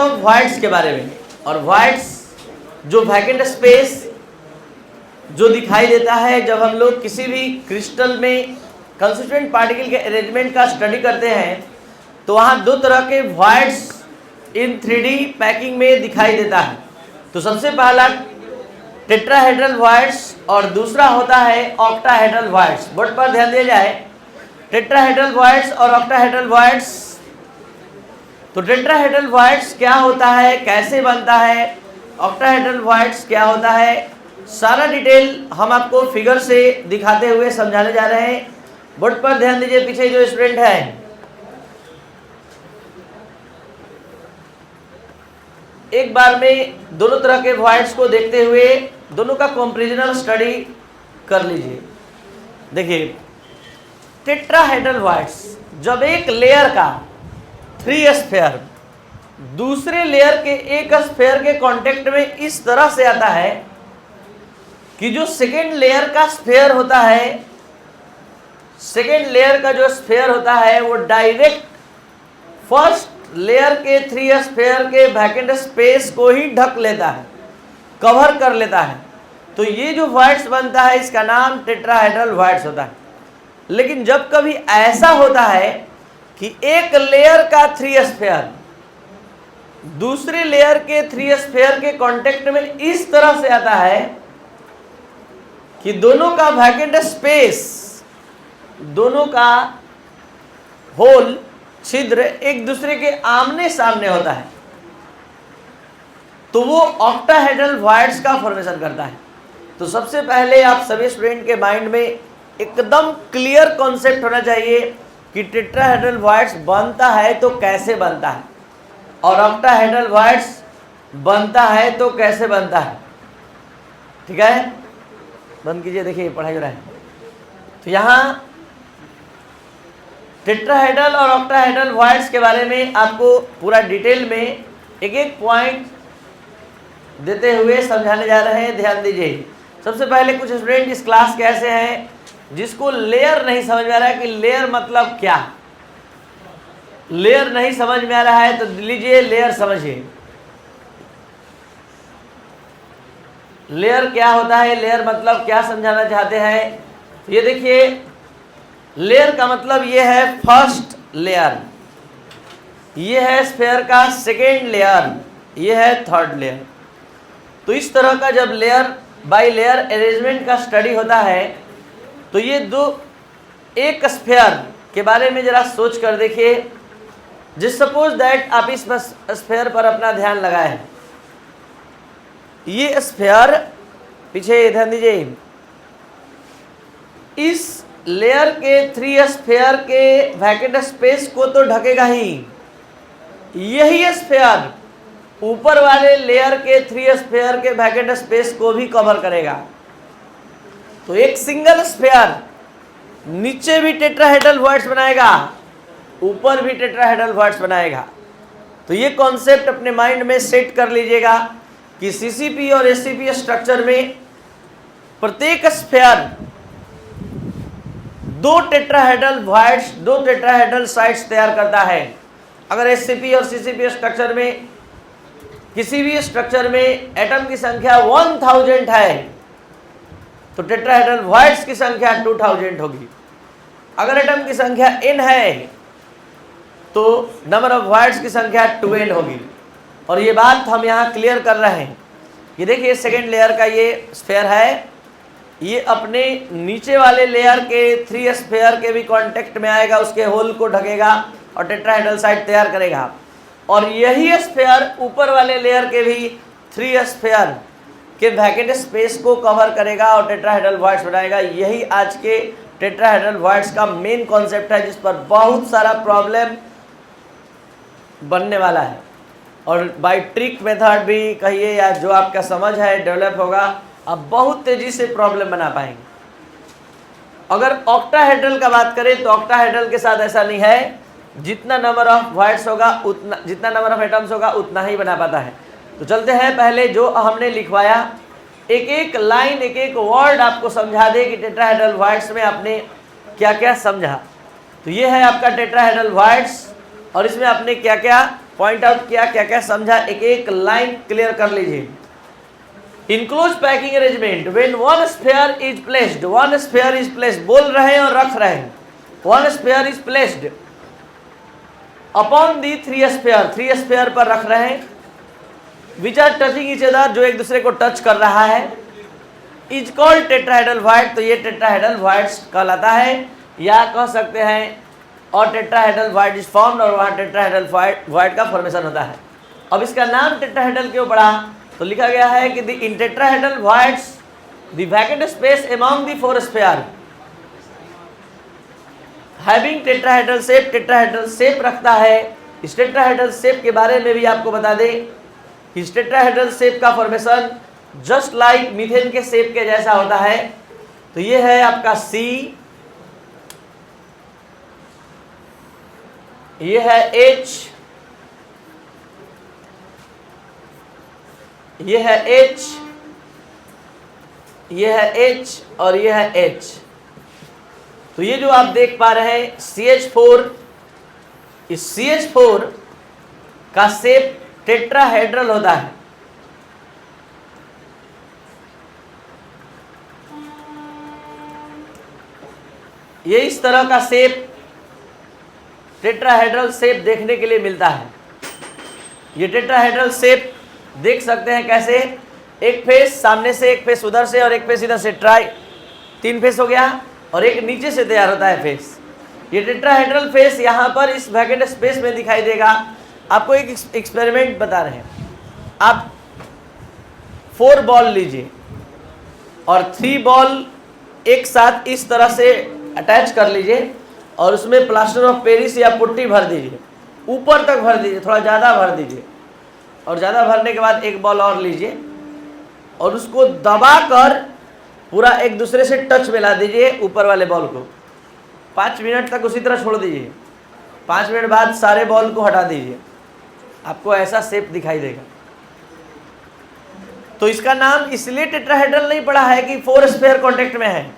Of voids के बारे में। और वॉइड्स जो वैकेंट स्पेस जो दिखाई देता है जब हम लोग किसी भी क्रिस्टल में कंस्टिट्यूएंट पार्टिकल के अरेंजमेंट का स्टडी करते हैं तो वहाँ दो तरह के वॉइड्स इन 3D पैकिंग में दिखाई देता है। तो सबसे पहला टेट्राहेड्रल वॉइड्स और दूसरा होता है ऑक्टाहेड्रल वॉइड्स। बोर्ड पर ध्यान दिया जाए, टेट्राहेड्रल वॉइड्स और ऑक्टाहेड्रल वॉइड्स। तो टेट्राहेड्रल वॉइड्स क्या होता है, कैसे बनता है, ऑक्टाहेड्रल वॉइड्स क्या होता है, सारा डिटेल हम आपको फिगर से दिखाते हुए समझाने जा रहे हैं। बोर्ड पर ध्यान दीजिए, पीछे जो स्टूडेंट है एक बार में दोनों तरह के वॉइड्स को देखते हुए दोनों का कंपैरिजनल स्टडी कर लीजिए। देखिए टेट्राहेड्रल वॉइड्स, जब एक लेयर का 3 स्फीयर दूसरे लेयर के एक स्फीयर के कांटेक्ट में इस तरह से आता है कि जो सेकेंड लेयर का स्फीयर होता है, सेकेंड लेयर का जो स्फीयर होता है वो डायरेक्ट फर्स्ट लेयर के 3 स्फीयर के वैकेंट स्पेस को ही ढक लेता है, कवर कर लेता है। तो ये जो वॉइड्स बनता है इसका नाम टेट्राहेड्रल वॉइड्स होता है। लेकिन जब कभी ऐसा होता है कि एक लेयर का 3 स्फीयर दूसरे लेयर के 3 स्फीयर के कांटेक्ट में इस तरह से आता है कि दोनों का वैकेंट स्पेस, दोनों का होल छिद्र एक दूसरे के आमने सामने होता है, तो वो ऑक्टाहेड्रल वॉइड्स का फॉर्मेशन करता है। तो सबसे पहले आप सभी स्टूडेंट के माइंड में एकदम क्लियर कॉन्सेप्ट होना चाहिए कि टेट्राहेड्रल वॉइड्स बनता है तो कैसे बनता है और ऑक्टाहेड्रल वॉइड्स बनता है तो कैसे बनता है। ठीक है, बंद कीजिए, देखिए पढ़ाई हो रहा है। तो यहाँ टेट्राहेड्रल और ऑक्टाहेड्रल वॉइड्स के बारे में आपको पूरा डिटेल में एक एक पॉइंट देते हुए समझाने जा रहे हैं, ध्यान दीजिए। सबसे पहले कुछ स्टूडेंट इस क्लास के ऐसे हैं जिसको लेयर नहीं समझ में आ रहा है कि लेयर मतलब क्या, लेयर नहीं समझ में आ रहा है तो लीजिए लेयर समझिए। लेयर क्या होता है, लेयर मतलब क्या समझाना चाहते हैं। ये देखिए, लेयर का मतलब ये है फर्स्ट लेयर, ये है स्फीयर का सेकेंड लेयर, ये है थर्ड लेयर। तो इस तरह का जब लेयर बाय लेयर अरेंजमेंट का स्टडी होता है तो ये दो एक स्फीयर के बारे में जरा सोच कर देखिए। जिस सपोज दैट आप इस स्फीयर पर अपना ध्यान लगाए हैं, ये स्फीयर, पीछे ध्यान दीजिए, इस लेयर के 3 स्फीयर के वैकेंट स्पेस को तो ढकेगा ही, यही स्फीयर ऊपर वाले लेयर के 3 स्फीयर के वैकेंट स्पेस को भी कवर करेगा। तो एक सिंगल स्फीयर नीचे भी टेट्राहेड्रल वॉइड्स बनाएगा, ऊपर भी टेट्राहेड्रल वॉइड्स बनाएगा। तो ये कॉन्सेप्ट अपने माइंड में सेट कर लीजिएगा कि सीसीपी और एससीपी स्ट्रक्चर में प्रत्येक sphere 2 tetrahedral voids, 2 tetrahedral sides तैयार करता है। अगर एससीपी और सीसीपी स्ट्रक्चर में किसी भी स्ट्रक्चर में एटम की संख्या 1000 है तो टेट्राहेड्रल वॉइड्स की संख्या 2000 होगी। अगर एटम की संख्या n है तो नंबर ऑफ वॉइड्स की संख्या 2n होगी। और ये बात हम यहाँ क्लियर कर रहे हैं। ये देखिए सेकेंड लेयर का ये स्फीयर है, ये अपने नीचे वाले लेयर के 3 स्फीयर के भी कांटेक्ट में आएगा, उसके होल को ढकेगा और टेट्राहेड्रल साइड तैयार करेगा। और यही स्फीयर ऊपर वाले लेयर के भी 3 स्फीयर के वैकेंट स्पेस को कवर करेगा और टेट्राहेड्रल वॉइड्स बनाएगा। यही आज के टेट्राहेड्रल वॉइड्स का मेन कॉन्सेप्ट है, जिस पर बहुत सारा प्रॉब्लम बनने वाला है। और बाय ट्रिक मेथड भी कहिए या जो आपका समझ है डेवलप होगा, आप बहुत तेज़ी से प्रॉब्लम बना पाएंगे। अगर ऑक्टाहेड्रल का बात करें तो ऑक्टाहेड्रल के साथ ऐसा नहीं है, जितना नंबर ऑफ वॉइड्स होगा उतना, जितना नंबर ऑफ एटम्स होगा उतना ही बना पाता है। तो चलते हैं, पहले जो हमने लिखवाया एक एक लाइन, एक एक वर्ड आपको समझा दे कि टेट्राहेड्रल वॉइड्स में आपने क्या क्या समझा। तो ये है आपका टेट्राहेड्रल वॉइड्स और इसमें आपने क्या क्या पॉइंट आउट किया, क्या क्या समझा, एक एक लाइन क्लियर कर लीजिए। In close packing arrangement, when one sphere is placed, बोल रहे हैं और रख रहे हैं, one sphere is placed upon the three sphere पर रख रहे हैं, which are touching each other, जो एक दूसरे को टच कर रहा है, इज कॉल्ड टेट्राहेड्रल वॉइड, तो ये टेट्राहेड्रल वॉइड्स कहलाता है, या कह सकते हैं और टेट्राहेड्रल वॉइड इज फॉर्म्ड, और वहाँ टेट्राहेड्रल वॉइड का फॉर्मेशन होता है। अब इसका नाम टेट्राहेड्रल क्यों पड़ा, तो लिखा गया है कि इन tetrahedral voids the vacant space among the four sphere having tetrahedral shape रखता है। इस टेट्राहेड्रल शेप के बारे में भी आपको बता दें, इस टेट्राहेड्रल शेप का फॉर्मेशन जस्ट लाइक मीथेन के शेप के जैसा होता है। तो ये है आपका C, ये है H, ये है H, ये है H और ये है H। तो ये जो आप देख पा रहे हैं CH4, इस CH4 का शेप टेट्राहेड्रल होता है। ये इस तरह का शेप, टेट्राहेड्रल शेप देखने के लिए मिलता है। ये टेट्राहेड्रल शेप देख सकते हैं कैसे, एक फेस सामने से, एक फेस उधर से और एक फेस इधर से, तीन फेस हो गया, और एक नीचे से तैयार होता है फेस। ये टेट्राहेड्रल फेस यहाँ पर इस वैकेंट स्पेस में दिखाई देगा। आपको एक एक्सपेरिमेंट बता रहे हैं, आप 4 बॉल लीजिए और 3 बॉल एक साथ इस तरह से अटैच कर लीजिए और उसमें प्लास्टर ऑफ पेरिस या पुट्टी भर दीजिए, ऊपर तक भर दीजिए, थोड़ा ज़्यादा भर दीजिए, और ज़्यादा भरने के बाद एक बॉल और लीजिए और उसको दबाकर पूरा एक दूसरे से टच मिला दीजिए ऊपर वाले बॉल को। 5 मिनट तक उसी तरह छोड़ दीजिए, 5 मिनट बाद सारे बॉल को हटा दीजिए, आपको ऐसा शेप दिखाई देगा। तो इसका नाम इसलिए टेट्राहेड्रल नहीं पड़ा है कि 4 स्फीयर कांटेक्ट में है,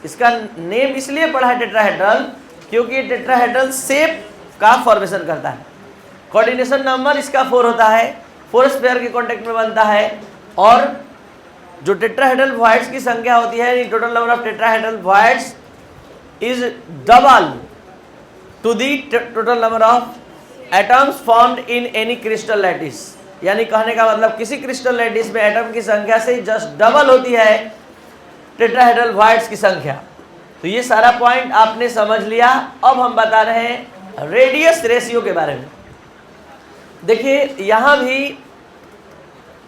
इसका नेम इसलिए पड़ा है टेट्राहेड्रल क्योंकि टेट्राहेड्रल शेप का फॉर्मेशन करता है। कोऑर्डिनेशन नंबर इसका 4 होता है, 4 स्फीयर के कांटेक्ट में बनता है, और जो टेट्राहेड्रल वॉइड्स की संख्या होती है, total number of tetrahedral voids is double to the total number of atoms formed in any crystal lattice. यानी कहने का मतलब किसी क्रिस्टल लैटिस में एटम की संख्या से जस्ट डबल होती है टेट्राहेड्रल वॉइड्स की संख्या। तो ये सारा पॉइंट आपने समझ लिया। अब हम बता रहे हैं रेडियस रेशियो के बारे में। देखिए यहाँ भी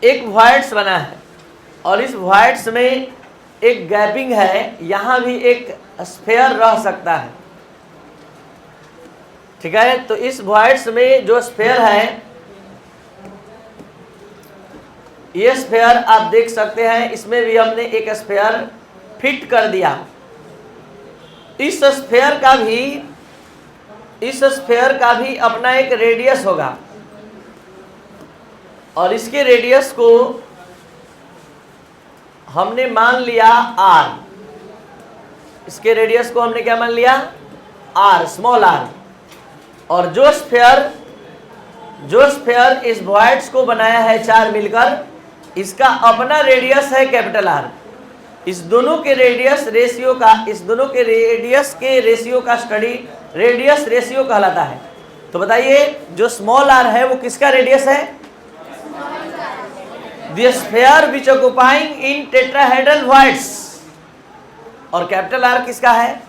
एक वॉइड्स बना है और इस वॉइड्स में एक गैपिंग है, यहाँ भी एक स्फीयर रह सकता है, ठीक है। तो इस वॉइड्स में जो स्फीयर है, ये स्फीयर आप देख सकते हैं, इसमें भी हमने एक स्फीयर फिट कर दिया। इस स्फीयर का भी अपना एक रेडियस होगा और इसके रेडियस को हमने मान लिया r। इसके रेडियस को हमने क्या मान लिया, r, स्मॉल r। और जो स्फीयर इस वॉइड्स को बनाया है 4 मिलकर, इसका अपना रेडियस है कैपिटल R। इस दोनों के रेडियस के रेशियो का स्टडी रेडियस रेशियो कहलाता है। तो बताइए जो स्मॉल r है वो किसका रेडियस है, the sphere which occupying in tetrahedral voids, और कैपिटल R किसका है,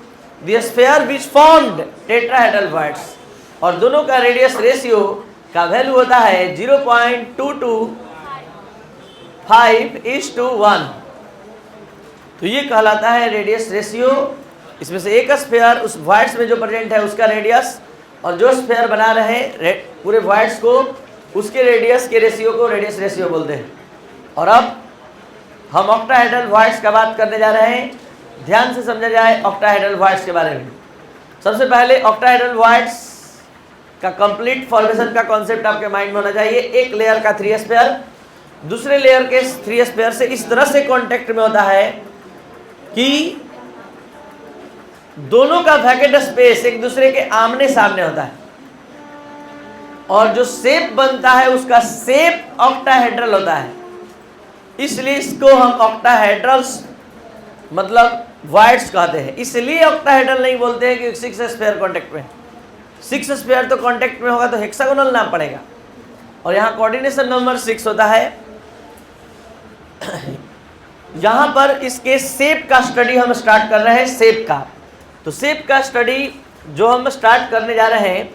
the sphere which formed tetrahedral voids. और दोनों का रेडियस रेशियो का वैल्यू होता है 0.225:1। तो ये कहलाता है रेडियस रेशियो। इसमें से एक स्फीयर उस वॉइड्स में जो प्रेजेंट है उसका रेडियस, और जो स्फीयर बना रहे पूरे वॉइड्स को, उसके रेडियस के रेशियो को रेडियस रेशियो बोलते हैं। और अब हम ऑक्टाहेड्रल वॉइड्स का बात करने जा रहे हैं। ध्यान से समझा जाए ऑक्टाहेड्रल वॉइड्स के बारे में। सबसे पहले ऑक्टाहेड्रल वॉइड्स का कंप्लीट फॉर्मेशन का कॉन्सेप्ट आपके माइंड में होना चाहिए। एक लेयर का 3 स्फीयर दूसरे लेयर के 3 स्फीयर से इस तरह से कांटेक्ट में होता है कि दोनों का वैकेंट स्पेस एक दूसरे के आमने सामने होता है। और जो शेप बनता है उसका शेप ऑक्टाहेड्रल होता है, इसलिए इसको हम ऑक्टाहेड्रल्स मतलब वॉइड्स कहते हैं। इसलिए ऑक्टाहेड्रल नहीं बोलते हैं कि 6 स्फीयर कांटेक्ट में है। 6 स्फीयर तो कांटेक्ट में होगा तो हेक्सागोनल नाम पड़ेगा, और यहाँ कोऑर्डिनेशन नंबर 6 होता है। यहाँ पर इसके शेप का स्टडी हम स्टार्ट कर रहे हैं, शेप का। तो शेप का स्टडी जो हम स्टार्ट करने जा रहे हैं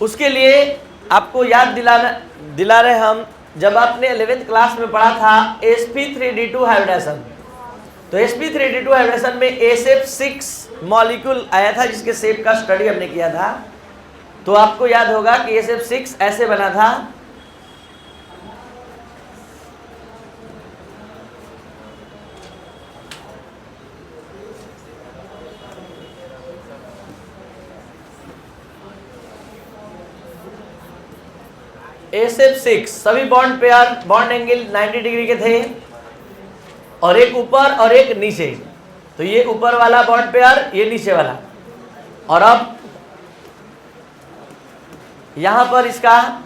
उसके लिए आपको याद दिला रहे हम, जब आपने 11th क्लास में पढ़ा था sp3d2 हाइब्रिडेशन, तो sp3d2 हाइब्रिडेशन में SF6 मॉलिक्यूल आया था जिसके शेप का स्टडी हमने किया था। तो आपको याद होगा कि SF6 ऐसे बना था, SF6 सभी bond pair bond angle 90 degree के थे, और एक ऊपर और एक नीचे। तो ये ऊपर वाला बॉन्ड पेयर, ये नीचे वाला। और अब यहां पर इसका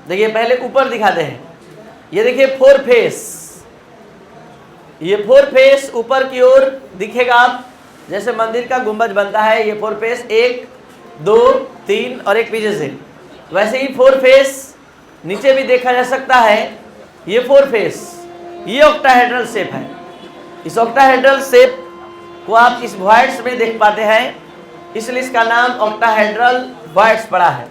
देखिए, पहले ऊपर दिखाते हैं। ये देखिए 4 फेस, ये 4 फेस ऊपर की ओर दिखेगा। आप जैसे मंदिर का गुंबज बनता है, ये 4 फेस 1 2 3 और एक पीछे से, वैसे ही 4 फेस नीचे भी देखा जा सकता है। ये 4 फेस, ये ऑक्टाहेड्रल शेप है। इस ऑक्टाहेड्रल शेप को आप इस वॉइड्स में देख पाते हैं, इसलिए इसका नाम ऑक्टाहेड्रल वॉइड्स पड़ा है।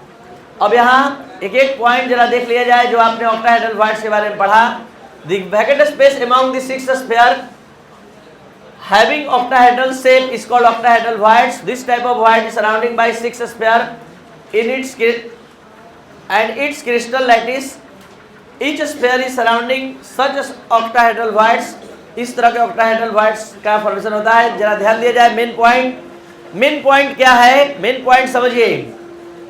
अब यहाँ एक एक पॉइंट जरा देख लिया जाए जो आपने ऑक्टाहेड्रल वॉइड्स के बारे में पढ़ा। The vacant space among the 6 sphere having octahedral shape is called octahedral voids. This type of void is surrounding by 6 sphere in its and its crystal lattice. Each sphere is surrounding such octahedral voids. इस तरह के octahedral voids का formation होता है। जरा ध्यान दिया जाए। मेन पॉइंट क्या है? मेन पॉइंट समझिए।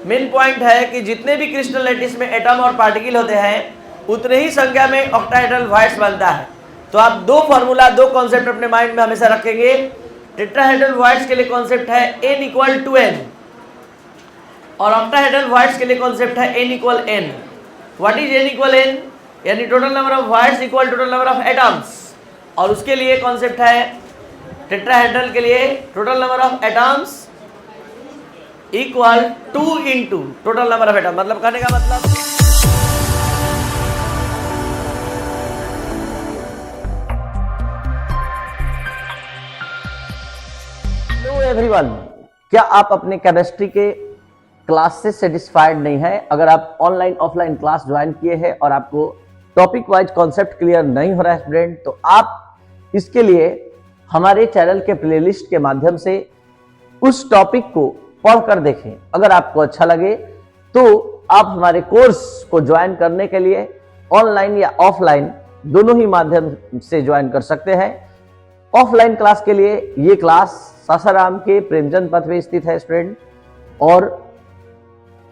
मेन पॉइंट है कि जितने भी क्रिस्टल लैटिस में एटम और पार्टिकल होते हैं उतने ही संख्या में ऑक्टाहेड्रल वॉइड्स बनता है। तो आप दो फॉर्मूला, दो कॉन्सेप्ट अपने माइंड में हमेशा रखेंगे। टेट्राहेड्रल वॉइड्स के लिए कॉन्सेप्ट है n इक्वल टू n, और ऑक्टाहेड्रल वॉइड्स के लिए कॉन्सेप्ट है n equal n। What is n equal n? यानी total number of voids equal total number of atoms, और उसके लिए कॉन्सेप्ट है टेट्राहेड्रल के लिए total number of atoms equal 2 into total number of atom. मतलब कहने का मतलब एवरीवन, क्या आप अपने केमिस्ट्री के क्लास से सेटिस्फाइड नहीं है? अगर आप ऑनलाइन ऑफलाइन क्लास ज्वाइन किए हैं और आपको टॉपिक वाइज कॉन्सेप्ट क्लियर नहीं हो रहा है स्टूडेंट, तो आप इसके लिए हमारे चैनल के प्लेलिस्ट के माध्यम से उस टॉपिक को पढ़कर देखें। अगर आपको अच्छा लगे तो आप हमारे कोर्स को ज्वाइन करने के लिए ऑनलाइन या ऑफलाइन दोनों ही माध्यम से ज्वाइन कर सकते हैं। ऑफलाइन क्लास के लिए ये क्लास सासाराम के प्रेमचंद पथ में स्थित है स्टूडेंट, और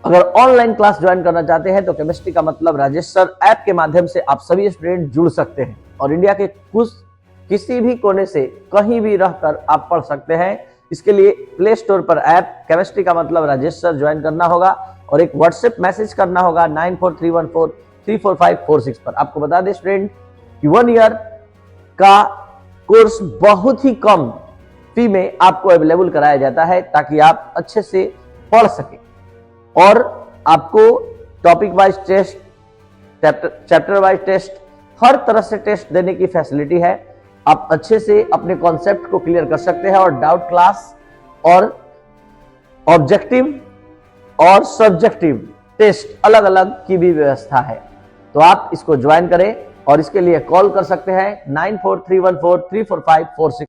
अगर ऑनलाइन क्लास ज्वाइन करना चाहते हैं तो केमिस्ट्री का मतलब राजेश सर ऐप के माध्यम से आप सभी स्टूडेंट जुड़ सकते हैं, और इंडिया के किसी भी कोने से कहीं भी रहकर आप पढ़ सकते हैं। इसके लिए प्ले स्टोर पर ऐप केमिस्ट्री का मतलब राजेश सर ज्वाइन करना होगा, और एक व्हाट्सएप मैसेज करना होगा 9431434546 पर। आपको बता दें स्टूडेंट कि 1 ईयर का कोर्स बहुत ही कम फी में आपको अवेलेबल कराया जाता है ताकि आप अच्छे से पढ़ सकें, और आपको topic wise test, chapter wise test, हर तरह से टेस्ट देने की फैसिलिटी है। आप अच्छे से अपने कॉन्सेप्ट को क्लियर कर सकते हैं, और डाउट क्लास और ऑब्जेक्टिव और सब्जेक्टिव टेस्ट अलग अलग की भी व्यवस्था है। तो आप इसको ज्वाइन करें, और इसके लिए कॉल कर सकते हैं 9431434546।